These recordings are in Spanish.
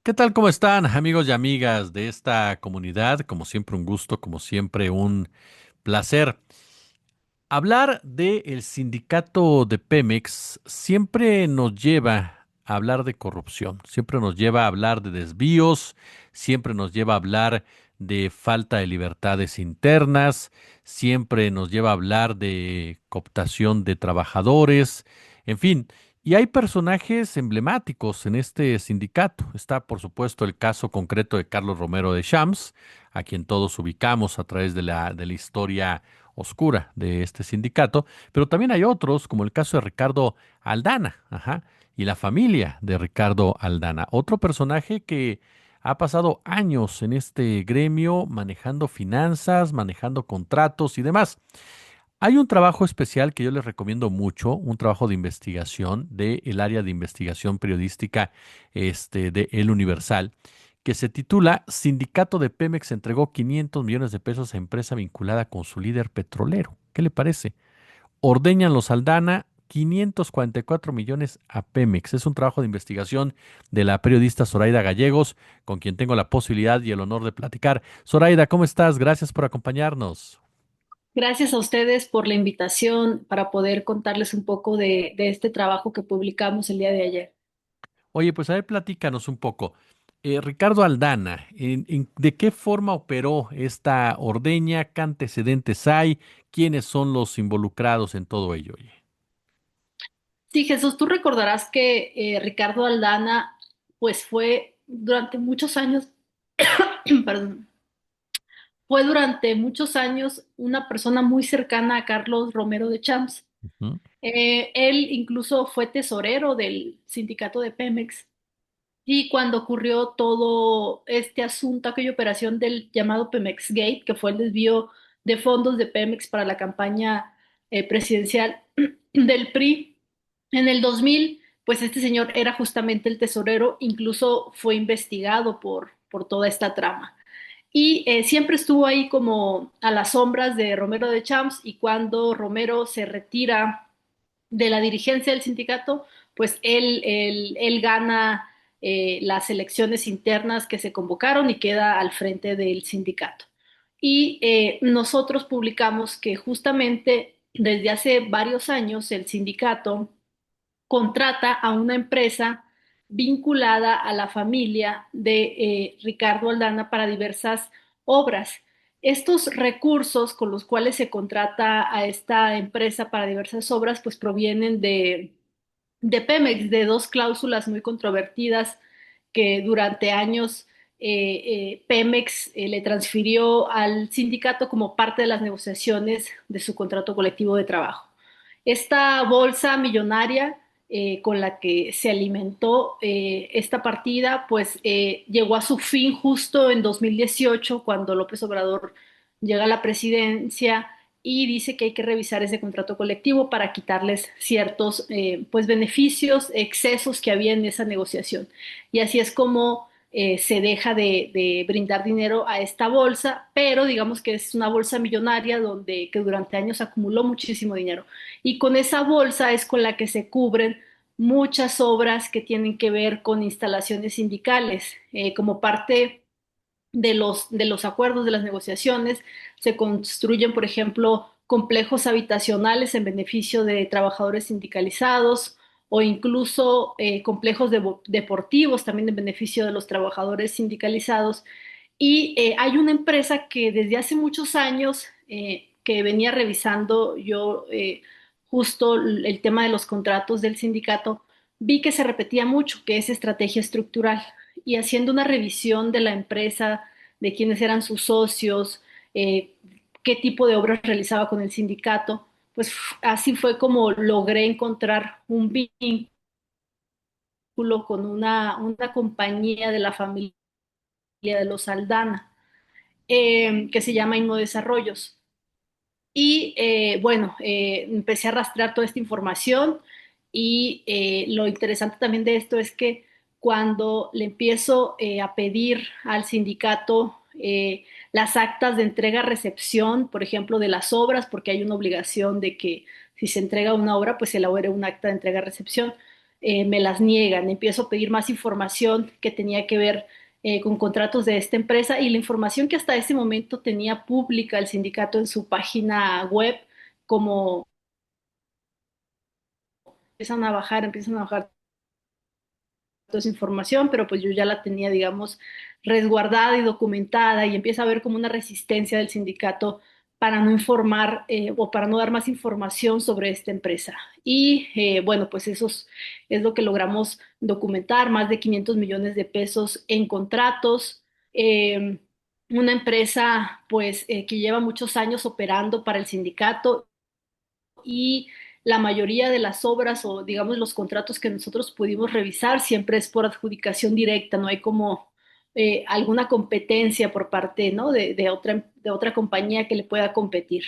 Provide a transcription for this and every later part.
¿Qué tal? ¿Cómo están, amigos y amigas de esta comunidad? Como siempre, un gusto, como siempre, un placer. Hablar del sindicato de Pemex siempre nos lleva a hablar de corrupción, siempre nos lleva a hablar de desvíos, siempre nos lleva a hablar de falta de libertades internas, siempre nos lleva a hablar de cooptación de trabajadores, en fin. Y hay personajes emblemáticos en este sindicato. Está, por supuesto, el caso concreto de Carlos Romero de Champs, a quien todos ubicamos a través de la historia oscura de este sindicato, pero también hay otros, como el caso de Ricardo Aldana, ajá, y la familia de Ricardo Aldana, otro personaje que ha pasado años en este gremio manejando finanzas, manejando contratos y demás. Hay un trabajo especial que yo les recomiendo mucho, un trabajo de investigación del área de investigación periodística de El Universal, que se titula Sindicato de Pemex entregó 500 millones de pesos a empresa vinculada con su líder petrolero. ¿Qué le parece? Ordeñan los Aldana 544 millones a Pemex. Es un trabajo de investigación de la periodista Zoraida Gallegos, con quien tengo la posibilidad y el honor de platicar. Zoraida, ¿cómo estás? Gracias por acompañarnos. Gracias a ustedes por la invitación para poder contarles un poco de este trabajo que publicamos el día de ayer. Oye, pues a ver, platícanos un poco. Ricardo Aldana, ¿de qué forma operó esta ordeña? ¿Qué antecedentes hay? ¿Quiénes son los involucrados en todo ello? Oye? Sí, Jesús, tú recordarás que Ricardo Aldana, pues fue durante muchos años, perdón, fue durante muchos años una persona muy cercana a Carlos Romero de Champs. Ujú. Él incluso fue tesorero del sindicato de Pemex. Y cuando ocurrió todo este asunto, aquella operación del llamado Pemex Gate, que fue el desvío de fondos de Pemex para la campaña presidencial del PRI, en el 2000, pues este señor era justamente el tesorero, incluso fue investigado por toda esta trama. Y siempre estuvo ahí como a las sombras de Romero de Champs, y cuando Romero se retira de la dirigencia del sindicato, pues él gana las elecciones internas que se convocaron y queda al frente del sindicato. Y nosotros publicamos que justamente desde hace varios años el sindicato contrata a una empresa vinculada a la familia de Ricardo Aldana para diversas obras. Estos recursos con los cuales se contrata a esta empresa para diversas obras, pues provienen de Pemex, de dos cláusulas muy controvertidas que durante años Pemex le transfirió al sindicato como parte de las negociaciones de su contrato colectivo de trabajo. Esta bolsa millonaria con la que se alimentó esta partida, pues llegó a su fin justo en 2018, cuando López Obrador llega a la presidencia y dice que hay que revisar ese contrato colectivo para quitarles ciertos pues beneficios, excesos que había en esa negociación. Y así es como se deja de brindar dinero a esta bolsa, pero digamos que es una bolsa millonaria que durante años acumuló muchísimo dinero. Y con esa bolsa es con la que se cubren muchas obras que tienen que ver con instalaciones sindicales, como parte de los acuerdos, de las negociaciones, se construyen, por ejemplo, complejos habitacionales en beneficio de trabajadores sindicalizados o incluso complejos deportivos también en beneficio de los trabajadores sindicalizados. Y hay una empresa que desde hace muchos años que venía revisando yo justo el tema de los contratos del sindicato, vi que se repetía mucho, que es estrategia estructural. Y haciendo una revisión de la empresa, de quiénes eran sus socios, eh, qué tipo de obras realizaba con el sindicato, pues así fue como logré encontrar un vínculo con una compañía de la familia de los Aldana, que se llama Innodesarrollos. Y bueno, empecé a rastrear toda esta información y lo interesante también de esto es que cuando le empiezo a pedir al sindicato las actas de entrega-recepción, por ejemplo, de las obras, porque hay una obligación de que si se entrega una obra, pues se elabore un acta de entrega-recepción. me las niegan. Empiezo a pedir más información que tenía que ver con contratos de esta empresa y la información que hasta ese momento tenía pública el sindicato en su página web, como empiezan a bajar toda esa información, pero pues yo ya la tenía, digamos, resguardada y documentada y empieza a haber como una resistencia del sindicato para no informar o para no dar más información sobre esta empresa. Y bueno, pues es lo que logramos documentar, más de 500 millones de pesos en contratos. Una empresa pues que lleva muchos años operando para el sindicato y la mayoría de las obras o digamos los contratos que nosotros pudimos revisar siempre es por adjudicación directa, no hay como alguna competencia por parte, ¿no? de otra compañía que le pueda competir.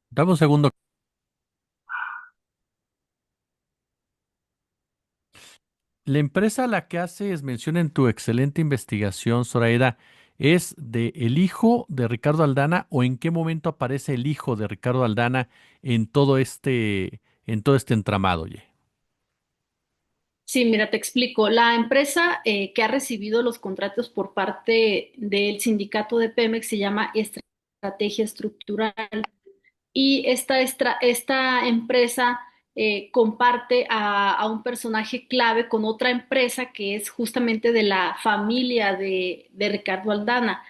Dame un segundo. La empresa a la que haces mención en tu excelente investigación, Zoraida, ¿es de el hijo de Ricardo Aldana o en qué momento aparece el hijo de Ricardo Aldana en todo este entramado, oye? Sí, mira, te explico. La empresa que ha recibido los contratos por parte del sindicato de Pemex se llama Estrategia Estructural. Y esta empresa comparte a un personaje clave con otra empresa que es justamente de la familia de Ricardo Aldana.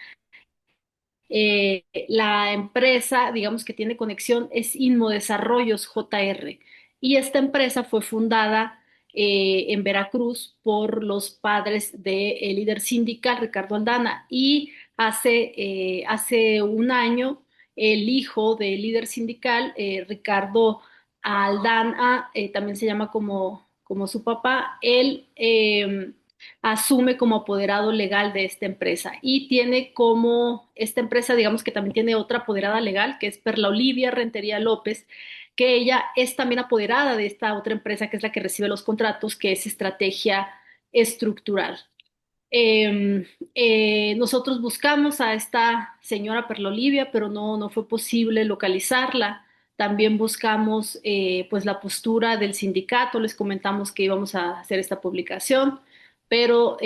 La empresa, digamos que tiene conexión, es Inmodesarrollos JR. Y esta empresa fue fundada en Veracruz por los padres del líder sindical Ricardo Aldana. Y hace un año, el hijo del líder sindical, Ricardo Aldana, también se llama como su papá, él asume como apoderado legal de esta empresa y tiene como esta empresa, digamos que también tiene otra apoderada legal, que es Perla Olivia Rentería López, que ella es también apoderada de esta otra empresa que es la que recibe los contratos, que es Estrategia Estructural. Nosotros buscamos a esta señora Perla Olivia, pero no fue posible localizarla. También buscamos pues la postura del sindicato, les comentamos que íbamos a hacer esta publicación, pero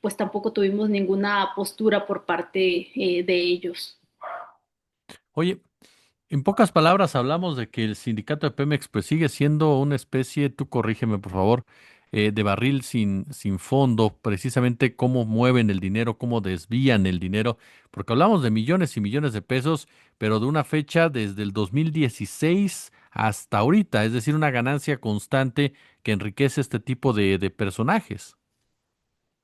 pues tampoco tuvimos ninguna postura por parte de ellos. Oye, en pocas palabras hablamos de que el sindicato de Pemex pues sigue siendo una especie, tú corrígeme por favor, de barril sin fondo, precisamente cómo mueven el dinero, cómo desvían el dinero, porque hablamos de millones y millones de pesos, pero de una fecha desde el 2016 hasta ahorita, es decir, una ganancia constante que enriquece este tipo de personajes.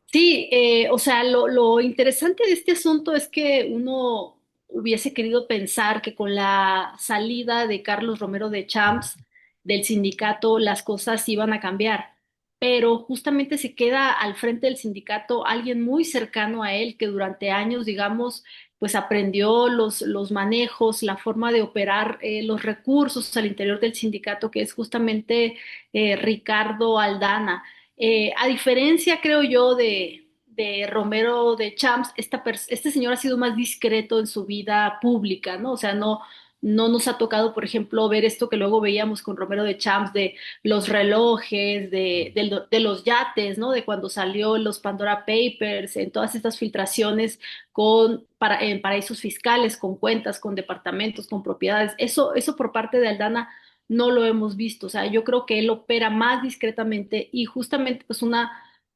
Sí, o sea, lo interesante de este asunto es que uno hubiese querido pensar que con la salida de Carlos Romero de Champs del sindicato las cosas iban a cambiar, pero justamente se queda al frente del sindicato alguien muy cercano a él que durante años, digamos, pues aprendió los manejos, la forma de operar los recursos al interior del sindicato, que es justamente Ricardo Aldana. A diferencia, creo yo, de Romero de Champs, este señor ha sido más discreto en su vida pública, ¿no? O sea, no nos ha tocado, por ejemplo, ver esto que luego veíamos con Romero de Champs de los relojes, de los yates, ¿no? De cuando salió los Pandora Papers, en todas estas filtraciones en paraísos fiscales, con cuentas, con departamentos, con propiedades. Eso por parte de Aldana no lo hemos visto. O sea, yo creo que él opera más discretamente y justamente pues una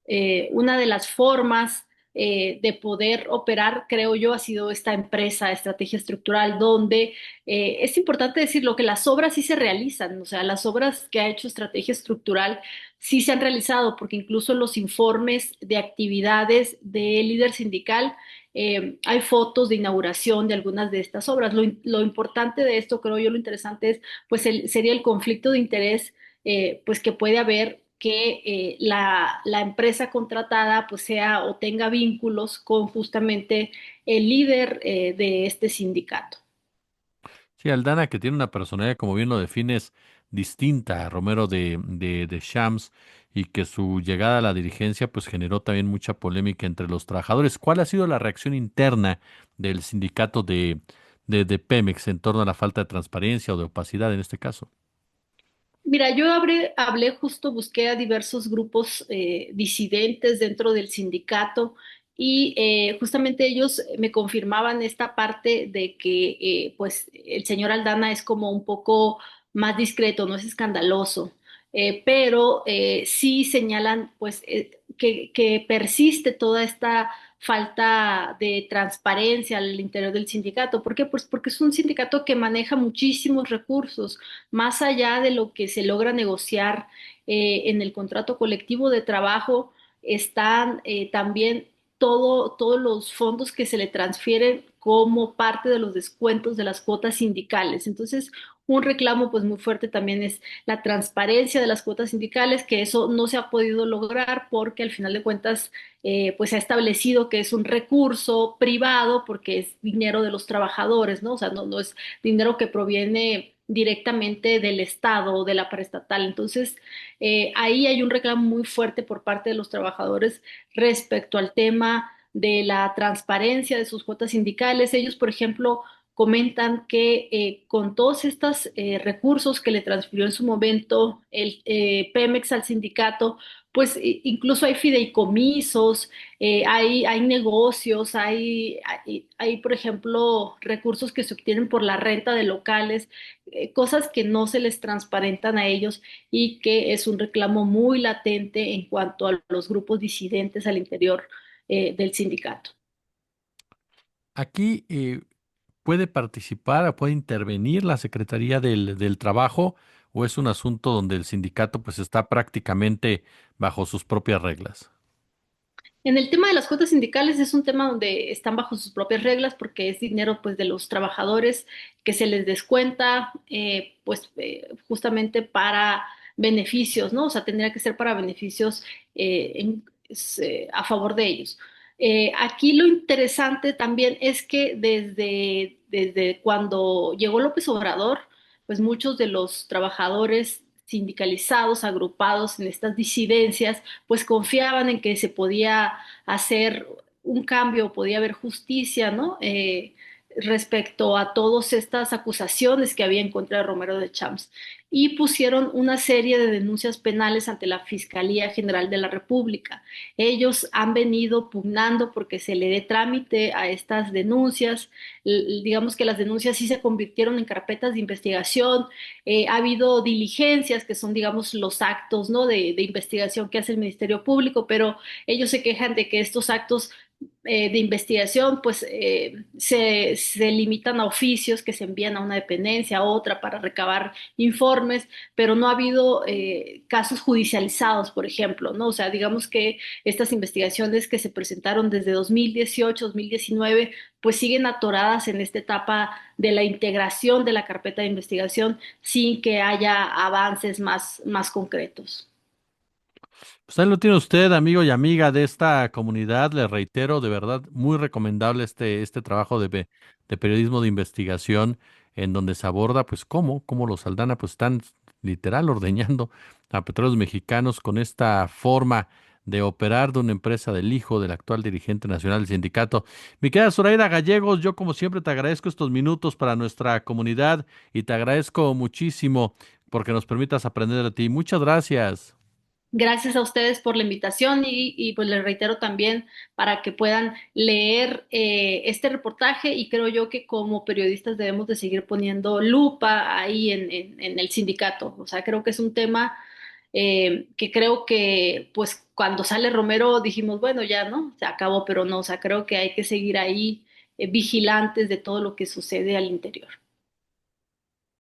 de las formas de poder operar, creo yo, ha sido esta empresa, Estrategia Estructural, donde es importante decirlo que las obras sí se realizan, o sea, las obras que ha hecho Estrategia Estructural sí se han realizado, porque incluso los informes de actividades del líder sindical, hay fotos de inauguración de algunas de estas obras. Lo importante de esto, creo yo, lo interesante es pues sería el conflicto de interés pues que puede haber que la empresa contratada pues sea o tenga vínculos con justamente el líder de este sindicato. Sí, Aldana, que tiene una personalidad, como bien lo defines, distinta a Romero de Champs y que su llegada a la dirigencia pues generó también mucha polémica entre los trabajadores. ¿Cuál ha sido la reacción interna del sindicato de Pemex en torno a la falta de transparencia o de opacidad en este caso? Mira, yo hablé justo, busqué a diversos grupos disidentes dentro del sindicato y justamente ellos me confirmaban esta parte de que pues el señor Aldana es como un poco más discreto, no es escandaloso, pero sí señalan pues que persiste toda esta falta de transparencia al interior del sindicato. ¿Por qué? Pues porque es un sindicato que maneja muchísimos recursos más allá de lo que se logra negociar en el contrato colectivo de trabajo, están también todos los fondos que se le transfieren como parte de los descuentos de las cuotas sindicales. Entonces, un reclamo pues muy fuerte también es la transparencia de las cuotas sindicales, que eso no se ha podido lograr porque al final de cuentas pues se ha establecido que es un recurso privado porque es dinero de los trabajadores, ¿no? O sea, no es dinero que proviene directamente del Estado o de la paraestatal. Entonces, ahí hay un reclamo muy fuerte por parte de los trabajadores respecto al tema de la transparencia de sus cuotas sindicales. Ellos, por ejemplo, comentan que con todos estos recursos que le transfirió en su momento el Pemex al sindicato, pues incluso hay fideicomisos, hay negocios, por ejemplo, recursos que se obtienen por la renta de locales, cosas que no se les transparentan a ellos y que es un reclamo muy latente en cuanto a los grupos disidentes al interior del sindicato. Aquí puede participar o puede intervenir la Secretaría del Trabajo o es un asunto donde el sindicato pues está prácticamente bajo sus propias reglas. En el tema de las cuotas sindicales es un tema donde están bajo sus propias reglas porque es dinero pues de los trabajadores que se les descuenta justamente para beneficios, ¿no? O sea, tendría que ser para beneficios a favor de ellos. Aquí lo interesante también es que desde cuando llegó López Obrador, pues muchos de los trabajadores sindicalizados, agrupados en estas disidencias, pues confiaban en que se podía hacer un cambio, podía haber justicia, ¿no? Respecto a todas estas acusaciones que había en contra de Romero de Champs y pusieron una serie de denuncias penales ante la Fiscalía General de la República. Ellos han venido pugnando porque se le dé trámite a estas denuncias. Digamos que las denuncias sí se convirtieron en carpetas de investigación. Ha habido diligencias que son, digamos, los actos, ¿no? de investigación que hace el Ministerio Público, pero ellos se quejan de que estos actos de investigación, pues se limitan a oficios que se envían a una dependencia, a otra para recabar informes, pero no ha habido casos judicializados, por ejemplo, ¿no? O sea, digamos que estas investigaciones que se presentaron desde 2018, 2019, pues siguen atoradas en esta etapa de la integración de la carpeta de investigación sin que haya avances más concretos. Pues ahí lo tiene usted, amigo y amiga de esta comunidad. Le reitero, de verdad, muy recomendable este trabajo de periodismo de investigación en donde se aborda, pues, cómo los Aldana, pues, están literal ordeñando a petróleos mexicanos con esta forma de operar de una empresa del hijo del actual dirigente nacional del sindicato. Mi querida Zoraida Gallegos, yo como siempre te agradezco estos minutos para nuestra comunidad y te agradezco muchísimo porque nos permitas aprender de ti. Muchas gracias. Gracias a ustedes por la invitación pues les reitero también para que puedan leer este reportaje y creo yo que como periodistas debemos de seguir poniendo lupa ahí en el sindicato. O sea, creo que es un tema que creo que pues cuando sale Romero dijimos, bueno, ya no, se acabó, pero no, o sea, creo que hay que seguir ahí vigilantes de todo lo que sucede al interior.